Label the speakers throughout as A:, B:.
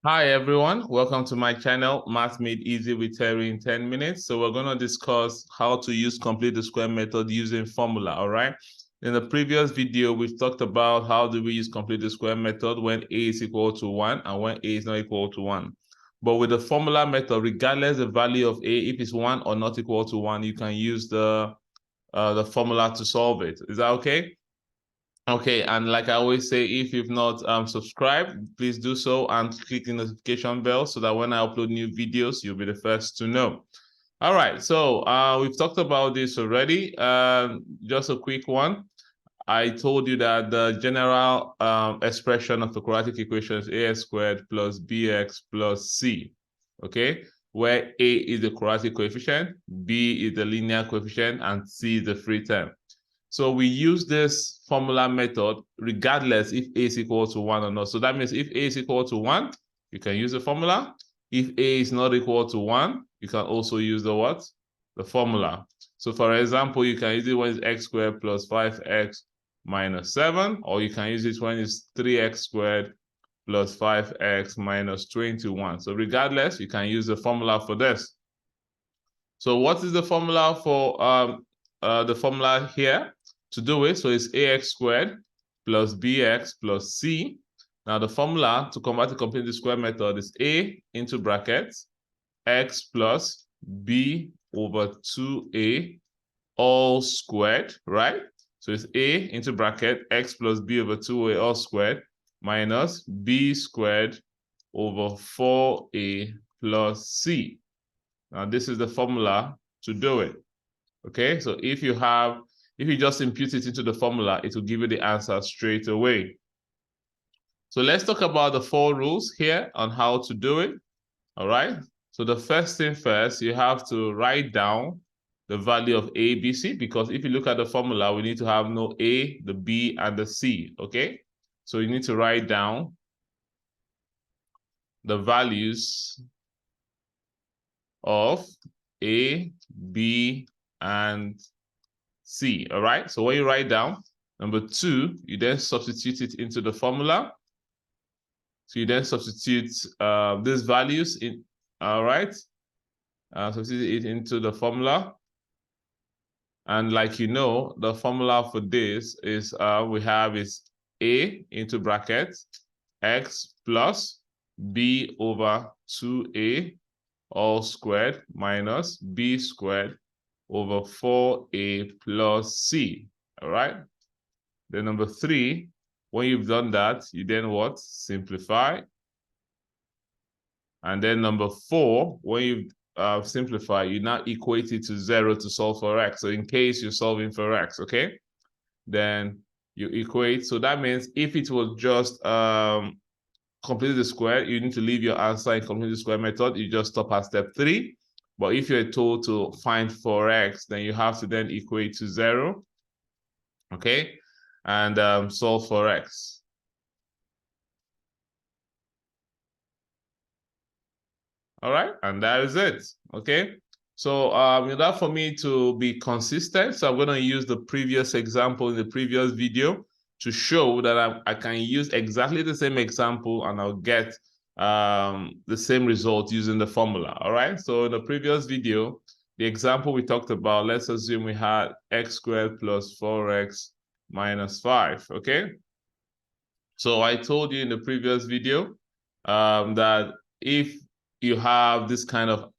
A: Hi everyone, welcome to my channel, Math Made Easy with Terry in 10 minutes. So we're going to discuss how to use complete the square method using formula, all right? In the previous video, we've talked about how do we use complete the square method when a is equal to 1 and when a is not equal to 1. But with the formula method, regardless the value of a, if it's 1 or not equal to 1, you can use the formula to solve it. Is that okay? Okay, and like I always say, if you've not subscribed, please do so and click the notification bell so that when I upload new videos, you'll be the first to know. All right, so we've talked about this already. Just a quick one. I told you that the general expression of the quadratic equation is ax squared plus bx plus c, okay? Where a is the quadratic coefficient, b is the linear coefficient, and c is the free term. So we use this formula method regardless if a is equal to 1 or not. So that means if a is equal to 1, you can use the formula. If a is not equal to 1, you can also use the what? The formula. So for example, you can use it when it's x squared plus 5x minus 7, or you can use it when it's 3x squared plus 5x minus 21. So regardless, you can use the formula for this. So what is the formula for the formula here to do it? So it's ax squared plus bx plus c. Now the formula to convert to complete the square method is a into brackets x plus b over 2a all squared, right? So it's a into bracket x plus b over 2a all squared minus b squared over 4a plus c. Now this is the formula to do it. Okay, so if you just impute it into the formula, it will give you the answer straight away. So let's talk about the 4 rules here on how to do it. All right. So the first thing first, you have to write down the value of a, b, c, because if you look at the formula, we need to have no a, the b, and the c. Okay. So you need to write down the values of a, b, and c. All right. So when you write down number 2, you then substitute it into the formula. So you then substitute these values in. All right. Substitute it into the formula. And like you know, the formula for this is we have is a into brackets x plus b over 2a all squared minus b squared over 4a plus c. All right. Then number 3, when you've done that, you then what? Simplify. And then number 4, when you've simplify, you now equate it to 0 to solve for x. So in case you're solving for x, okay? Then you equate. So that means if it was just complete the square, you need to leave your answer in complete the square method. You just stop at step 3. But if you're told to find 4x, then you have to then equate to 0, okay? And solve for x. All right, and that is it, okay? So in order for me to be consistent, so I'm going to use the previous example in the previous video to show that I can use exactly the same example and I'll get the same result using the formula, all right? So in the previous video, the example we talked about, let's assume we had x squared plus 4x minus 5, okay? So I told you in the previous video that if you have this kind of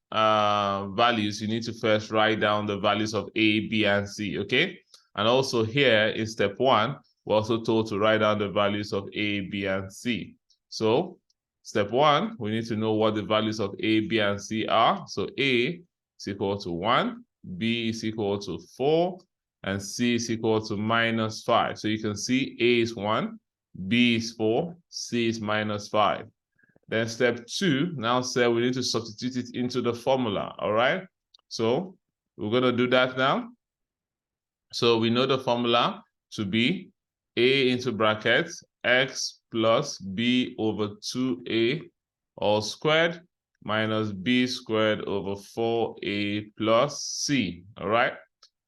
A: values, you need to first write down the values of A, B, and C, okay? And also here in step 1, we're also told to write down the values of A, B, and C. So step 1, we need to know what the values of A, B, and C are. So A is equal to 1, B is equal to 4, and C is equal to minus 5. So you can see A is 1, B is 4, C is minus 5. Then step 2, now say we need to substitute it into the formula, all right? So we're going to do that now. So we know the formula to be A into brackets, x plus b over 2a all squared minus b squared over 4a plus c, all right?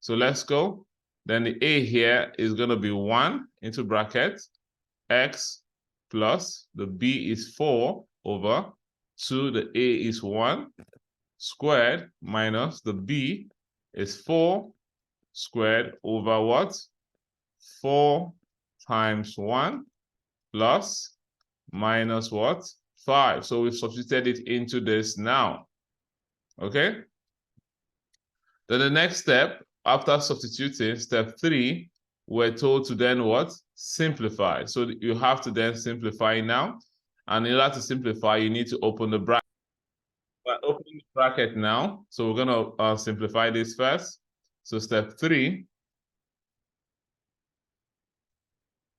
A: So let's go. Then the a here is going to be 1 into brackets, x plus the b is 4 over 2, the A is 1 squared minus the B is 4 squared over what? 4 times 1 plus minus what? 5. So we've substituted it into this now. Okay? Then the next step, after substituting, step 3, we're told to then what? Simplify. So you have to then simplify now. And in order to simplify, you need to open the bracket. By opening the bracket now, so we're going to simplify this first. So step 3.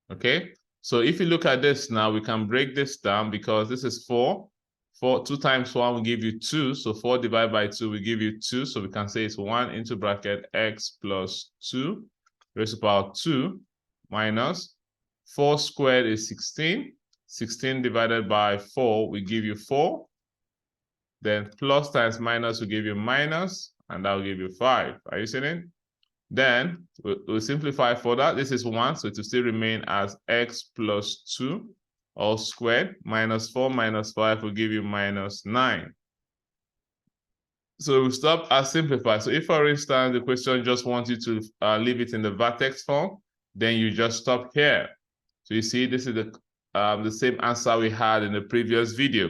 A: Okay, so if you look at this now, we can break this down because this is 4. 2 times 1 will give you 2. So 4 divided by 2 will give you 2. So we can say it's 1 into bracket x plus 2 raised to the power 2 minus 4 squared is 16. 16 divided by 4 will give you 4. Then plus times minus will give you minus, and that will give you 5. Are you seeing it? Then we'll simplify further. This is 1, so it will still remain as x plus 2 all squared minus 4 minus 5 will give you minus 9. So we'll stop at simplify. So if, for instance, the question just wants you to leave it in the vertex form, then you just stop here. So you see, this is the same answer we had in the previous video.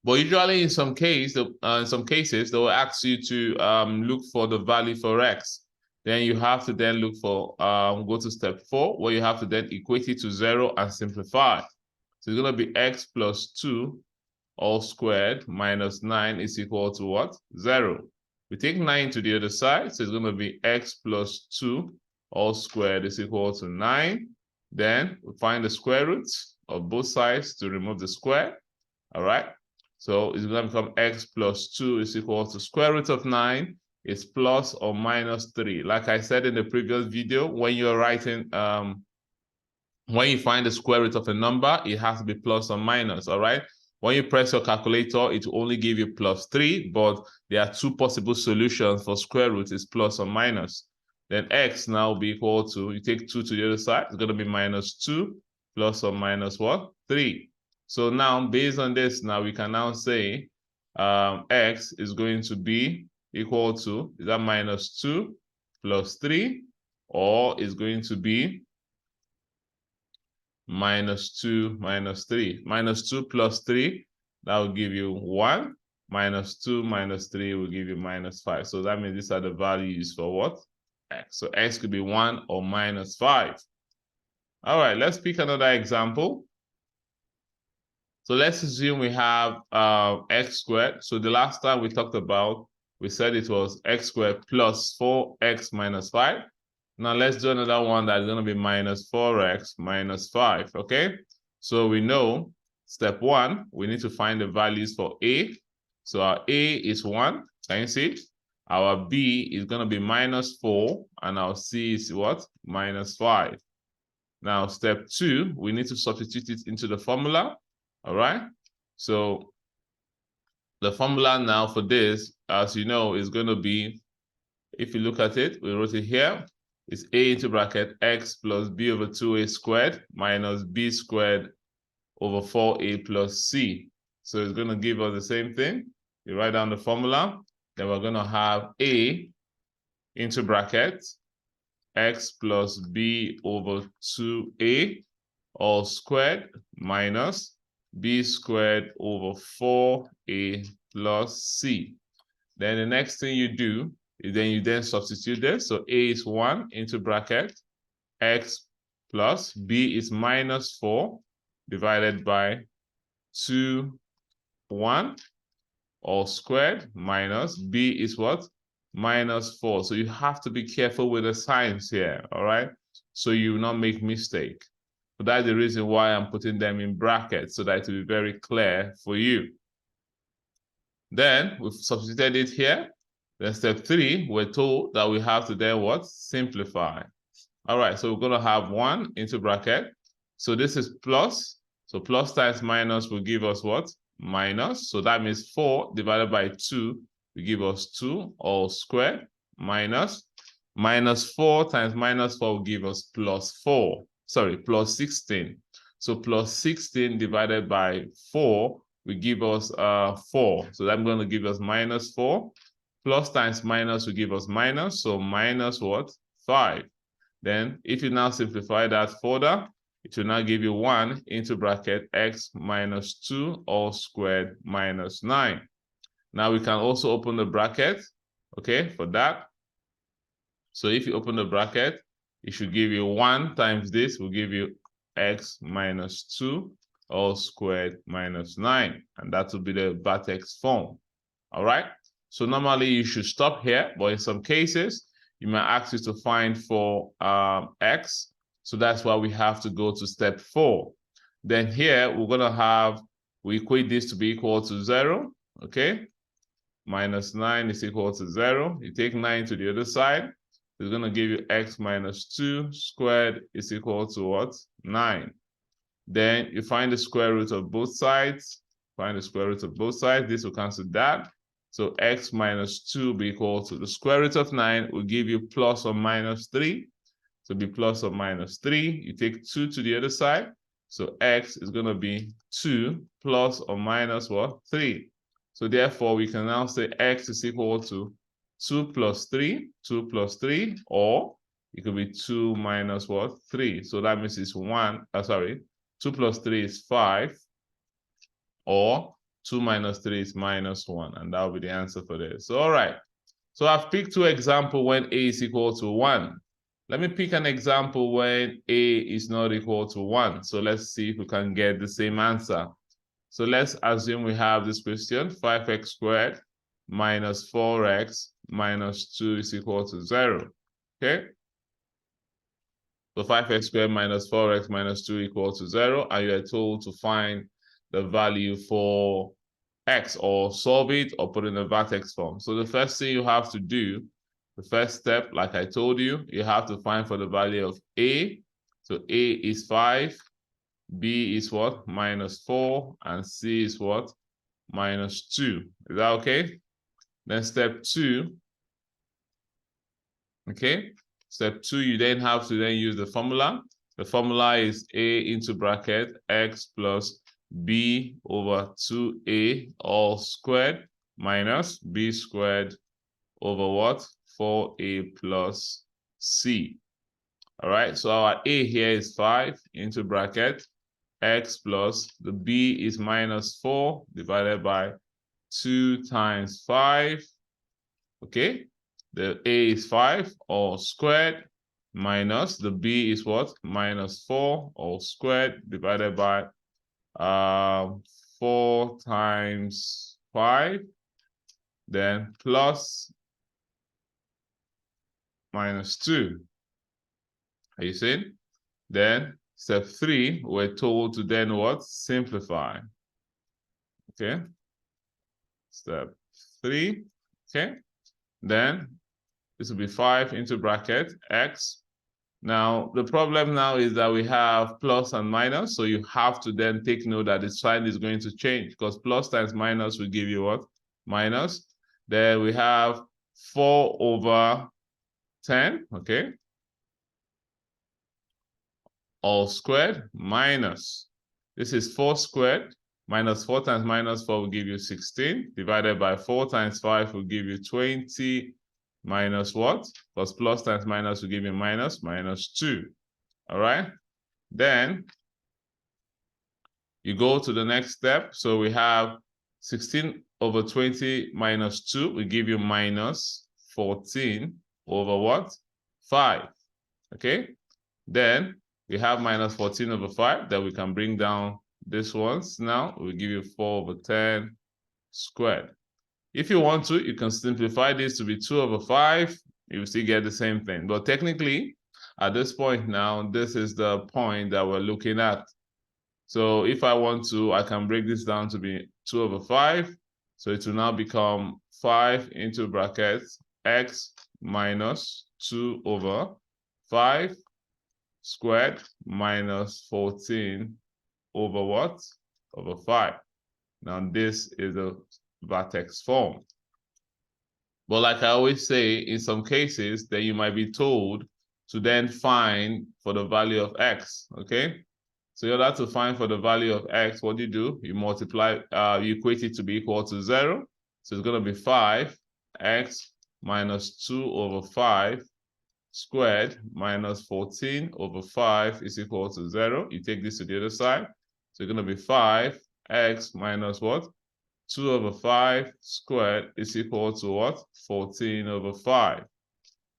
A: But usually in some cases, they will ask you to look for the value for x. Then you have to then look for, go to step 4, where you have to then equate it to 0 and simplify. So it's going to be x plus 2 all squared minus 9 is equal to what? 0. We take 9 to the other side, so it's going to be x plus 2 all squared is equal to 9. Then we find the square roots of both sides to remove the square. All right. So it's going to become x plus 2 is equal to square root of 9 is plus or minus 3. Like I said in the previous video, when you're writing, when you find the square root of a number, it has to be plus or minus, all right? When you press your calculator, it will only give you plus 3, but there are 2 possible solutions for square root is plus or minus. Then x now will be equal to, you take 2 to the other side, it's going to be minus 2 plus or minus what? 3. So now, based on this, now we can now say x is going to be equal to, is that minus 2 plus 3, or is going to be minus 2 minus 3. Minus 2 plus 3, that will give you 1. Minus 2 minus 3 will give you minus 5. So that means these are the values for what? X. So x could be 1 or minus 5. All right, let's pick another example. So let's assume we have x squared. So the last time we talked about, we said it was x squared plus 4x minus 5. Now let's do another one that's going to be minus 4x minus 5, okay? So we know, step 1, we need to find the values for a. So our a is 1, can you see it? Our b is going to be minus 4, and our c is what? Minus 5. Now step 2, we need to substitute it into the formula. All right, so the formula now for this, as you know, is going to be, if you look at it, we wrote it here, it's a into bracket x plus b over 2a squared minus b squared over 4a plus c. So it's going to give us the same thing. You write down the formula, then we're going to have a into bracket x plus b over 2a all squared minus b squared over 4a plus c. Then the next thing you do is then you substitute this. So a is 1 into bracket x plus b is minus 4 divided by 2, 1 all squared minus b is what? Minus 4. So you have to be careful with the signs here, all right? So you will not make mistake. But that's the reason why I'm putting them in brackets, so that it will be very clear for you. Then we've substituted it here. Then step 3, we're told that we have to then what? Simplify. All right, so we're going to have 1 into bracket. So this is plus. So plus times minus will give us what? Minus. So that means 4 divided by 2 will give us 2 all squared minus. Minus 4 times minus 4 will give us plus 4. Sorry, plus 16. So plus 16 divided by 4 will give us 4. So I'm going to give us minus 4. Plus times minus will give us minus. So minus what? 5. Then if you now simplify that further, it will now give you 1 into bracket x minus 2 all squared minus 9. Now we can also open the bracket, okay, for that. So if you open the bracket, it should give you 1 times this will give you x minus 2 all squared minus 9. And that will be the vertex form. All right. So normally you should stop here, but in some cases, you might ask you to find for x. So that's why we have to go to step 4. Then here we're going to have, we equate this to be equal to 0. Okay. Minus 9 is equal to 0. You take 9 to the other side. It's going to give you x minus 2 squared is equal to what? 9. Then you find the square root of both sides. Find the square root of both sides. This will cancel that. So x minus 2 will be equal to the square root of 9 will give you plus or minus 3. So be plus or minus 3. You take 2 to the other side. So x is going to be 2 plus or minus what? 3. So therefore, we can now say x is equal to 2 plus 3, 2 plus 3, or it could be 2 minus what? 3. So that means it's 2 plus 3 is 5, or 2 minus 3 is minus 1, and that will be the answer for this. So, all right. So I've picked 2 examples when a is equal to 1. Let me pick an example when a is not equal to 1. So let's see if we can get the same answer. So let's assume we have this question, 5x squared minus 4x minus 2 is equal to 0. Okay? So 5x squared minus 4x minus 2 equals to 0, and you are told to find the value for x, or solve it, or put in a vertex form. So the first thing you have to do, the first step, like I told you, you have to find for the value of a. So a is 5, b is what? Minus 4, and c is what? Minus 2. Is that okay? Then step 2, okay? Step 2, you then have to then use the formula. The formula is a into bracket x plus b over 2a all squared minus b squared over what? 4a plus c. All right, so our a here is 5 into bracket x plus the b is minus 4 divided by 2 times 5. Okay, the a is 5 all squared minus the b is what? Minus 4 all squared divided by 4 times 5, then plus minus 2. Are you seeing? Then step 3, we're told to then what? Simplify. Okay. Step 3. Okay. Then this will be 5 into bracket x. Now, the problem now is that we have plus and minus, so you have to then take note that the sign is going to change, because plus times minus will give you what? Minus. Then we have 4 over 10, okay? All squared minus. This is 4 squared, minus 4 times minus 4 will give you 16, divided by 4 times 5 will give you 20, minus what? Because plus times minus will give you minus 2. All right. Then you go to the next step. So we have 16 over 20 minus 2 will give you minus 14 over what? 5. Okay. Then we have minus 14 over 5 that we can bring down this ones. Now we'll give you 4 over 10 squared. If you want to, you can simplify this to be 2 over 5. You still get the same thing. But technically, at this point now, this is the point that we're looking at. So if I want to, I can break this down to be 2 over 5. So it will now become 5 into brackets x minus 2 over 5 squared minus 14 over what? Over 5. Now this is a vertex form. But like I always say, in some cases, then you might be told to then find for the value of x, okay? So in order to find for the value of x, what do? You multiply, you equate it to be equal to 0. So it's going to be 5x minus 2 over 5 squared minus 14 over 5 is equal to 0. You take this to the other side. So it's going to be 5x minus what? 2 over 5 squared is equal to what? 14 over 5.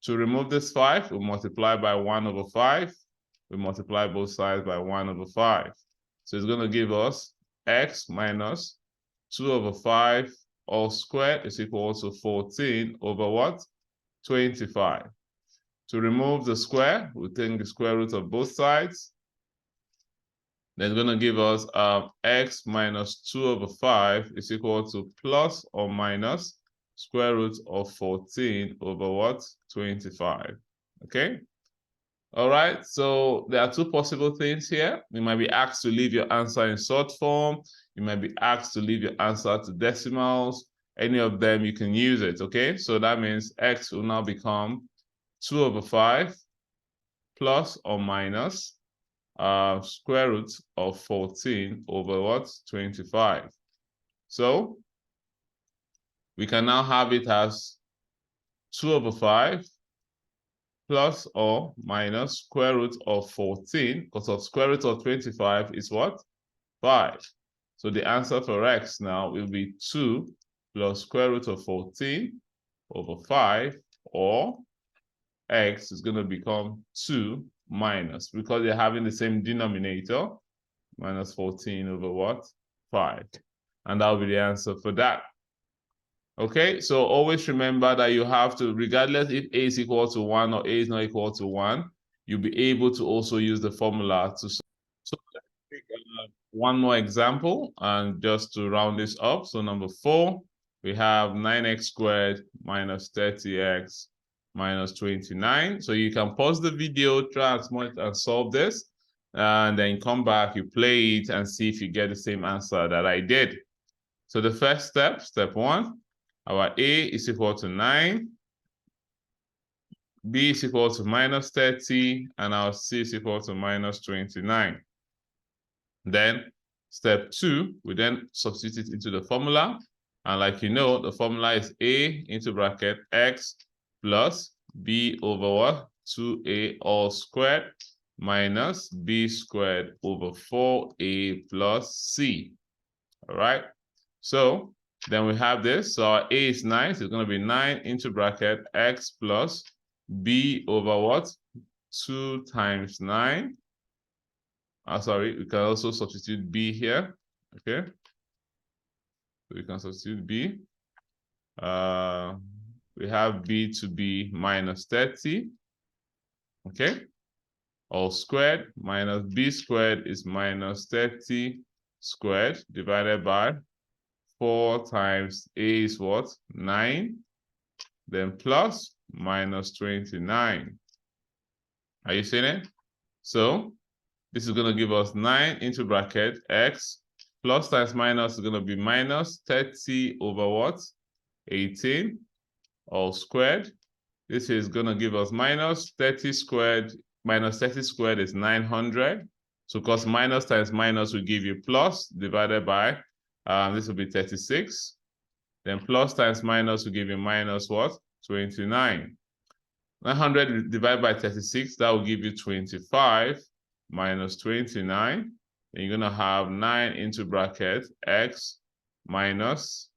A: To remove this 5, we multiply by 1 over 5. We multiply both sides by 1 over 5. So it's going to give us x minus 2 over 5 all squared is equal to 14 over what? 25. To remove the square, we take the square root of both sides. Then it's going to give us x minus 2 over 5 is equal to plus or minus square root of 14 over what? 25. Okay? All right, so there are two possible things here. You might be asked to leave your answer in short form. You might be asked to leave your answer to decimals. Any of them, you can use it, okay? So that means x will now become 2 over 5 plus or minus square root of 14 over what? 25. So we can now have it as 2 over 5 plus or minus square root of 14, because of square root of 25 is what? 5. So the answer for x now will be 2 plus square root of 14 over 5, or x is going to become 2 minus, because they're having the same denominator, minus 14 over what? 5. And that will be the answer for that. Okay, so always remember that you have to, regardless if a is equal to 1 or a is not equal to 1, you'll be able to also use the formula to. So let's take one more example, and just to round this up. So number 4, we have 9x squared minus 30x minus 29. So you can pause the video, try as much and solve this, and then come back, you play it and see if you get the same answer that I did. So the first step, step 1, our a is equal to 9, b is equal to minus 30, and our c is equal to minus 29. Then step 2, we then substitute it into the formula. And like you know, the formula is a into bracket x plus b over what? 2a all squared minus b squared over 4a plus c. All right. So then we have this. So our a is 9. So it's going to be 9 into bracket x plus b over what? 2 times 9. Sorry, we can also substitute b here. Okay. So we can substitute b. We have b to be minus 30. Okay. All squared minus b squared is minus 30 squared divided by 4 times a is what? 9. Then plus minus 29. Are you seeing it? So this is going to give us 9 into bracket x plus times minus is going to be minus 30 over what? 18 all squared. This is going to give us minus 30 squared. Minus 30 squared is 900. So because minus times minus will give you plus divided by, this will be 36. Then plus times minus will give you minus what? 29. 900 divided by 36, that will give you 25 minus 29. Then you're going to have 9 into bracket x minus.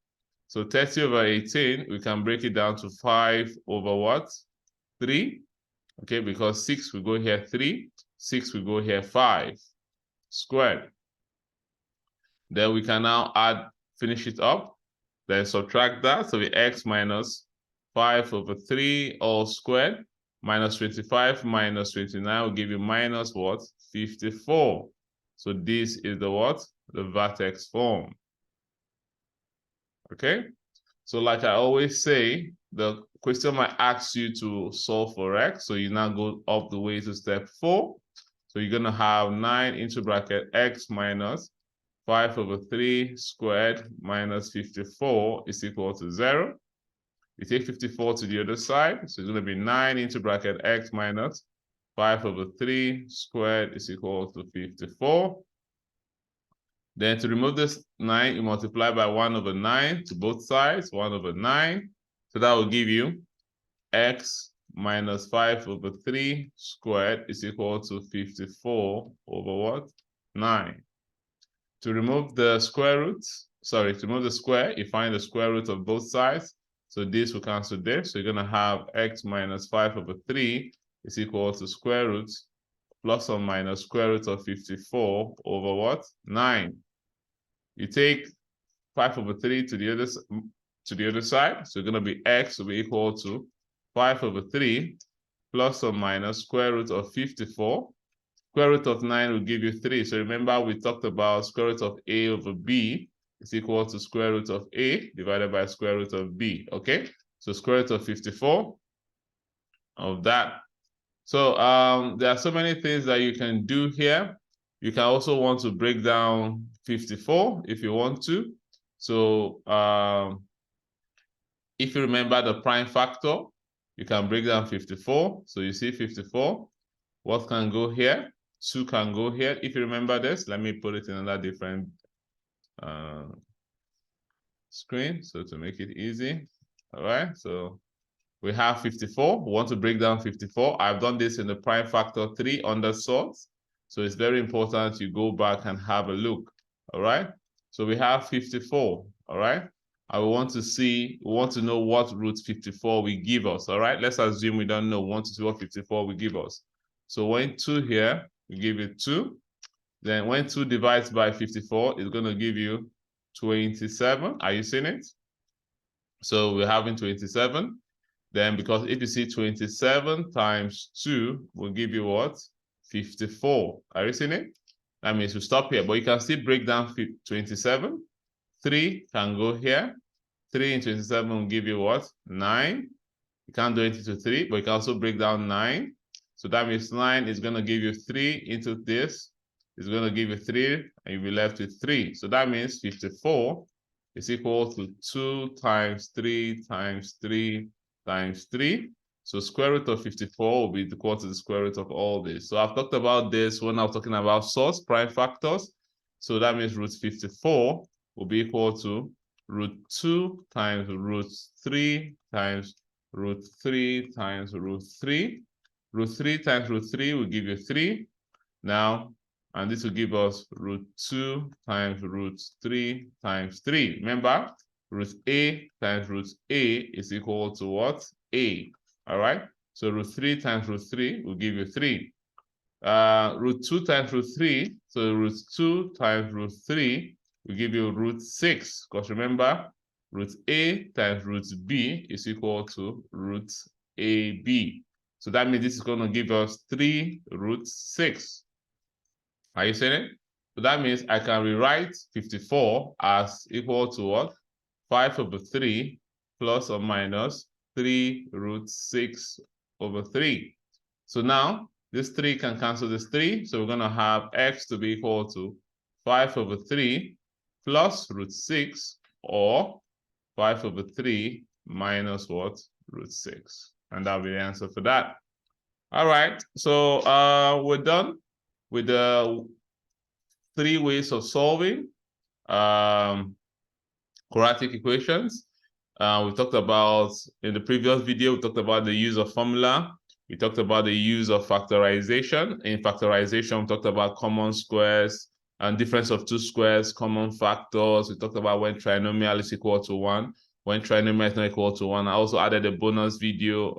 A: So 30 over 18, we can break it down to 5 over what? 3. Okay, because 6 will go here 3, 6 will go here 5 squared. Then we can now add, finish it up, then subtract that. So the x minus 5 over 3 all squared minus 25 minus 29 will give you minus what? 54. So this is the what? The vertex form. Okay, so like I always say, the question might ask you to solve for x. So you now go up the way to step 4. So you're going to have 9 into bracket x minus 5 over 3 squared minus 54 is equal to 0. You take 54 to the other side. So it's going to be 9 into bracket x minus 5/3 squared is equal to 54. Then to remove this 9, you multiply by 1/9 to both sides, 1/9. So that will give you x minus 5/3 squared is equal to 54 over what? 9. To remove the square root, to remove the square, you find the square root of both sides. So this will cancel this. So you're going to have x minus 5/3 is equal to square root plus or minus square root of 54 over what? 9. You take 5/3 to the other side. So it's going to be x will be equal to 5/3 plus or minus square root of 54. Square root of 9 will give you 3. So remember, we talked about square root of a over b is equal to square root of a divided by square root of b. Okay, so square root of 54 of that. So there are so many things that you can do here. You can also want to break down 54 if you want to. So if you remember the prime factor, you can break down 54. So you see 54. What can go here? 2 can go here. If you remember this, let me put it in another different screen, so to make it easy. All right, so we have 54. We want to break down 54. I've done this in the prime factor 3 under sort. So it's very important you go back and have a look. All right, so we have 54. All right, we want to know what root 54 will give us. All right, let's assume we don't know. We want to see what 54 will give us. So when 2 here, we give it 2. Then when 2 divides by 54, it's going to give you 27. Are you seeing it? So we're having 27. Then because if you see 27 times 2 will give you what? 54. Are you seeing it? That means we stop here, but you can still break down 27. 3 can go here. 3 in 27 will give you what? 9. You can't do it into 3, but you can also break down 9. So that means 9 is going to give you 3 into this. It's going to give you 3, and you'll be left with 3. So that means 54 is equal to 2 times 3 times 3 times 3. So square root of 54 will be equal to the square root of all this. So I've talked about this when I was talking about source, prime factors. So that means root 54 will be equal to root 2 times root 3 times root 3 times root 3. Root 3 times root 3 will give you 3. Now, and this will give us root 2 times root 3 times 3. Remember, root a times root a is equal to what? A. All right? So root 3 times root 3 will give you 3. Root 2 times root 3, so root 2 times root 3 will give you root 6. Because remember, root a times root b is equal to root ab. So that means this is going to give us 3 root 6. Are you seeing it? So that means I can rewrite 54 as equal to what? 5/3 plus or minus 3 root 6 over 3. So now this 3 can cancel this 3. So we're going to have x to be equal to 5/3 plus root 6 or 5/3 minus what? Root 6. And that'll be the answer for that. All right, so we're done with the 3 ways of solving quadratic equations. We talked about, in the previous video, we talked about the use of formula. We talked about the use of factorization. In factorization, we talked about common squares and difference of 2 squares, common factors. We talked about when trinomial is equal to 1, when trinomial is not equal to 1. I also added a bonus video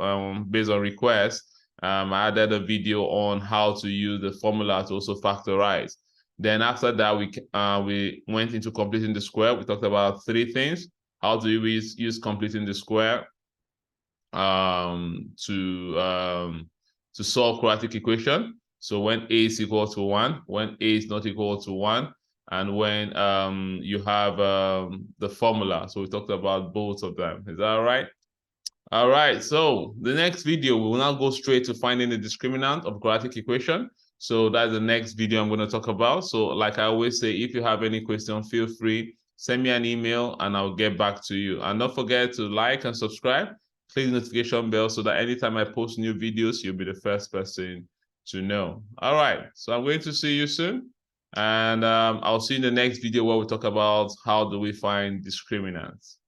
A: based on request. I added a video on how to use the formula to also factorize. Then after that, we went into completing the square. We talked about 3 things. How do we use completing the square to solve quadratic equation? So when a is equal to 1, when a is not equal to 1, and when you have the formula. So we talked about both of them. Is that all right? All right, so the next video, we will now go straight to finding the discriminant of quadratic equation. So that's the next video I'm going to talk about. So like I always say, if you have any question, feel free, send me an email and I'll get back to you. And don't forget to like and subscribe, click the notification bell so that anytime I post new videos, you'll be the first person to know. All right, so I'm going to see you soon. And I'll see you in the next video where we talk about how do we find discriminants.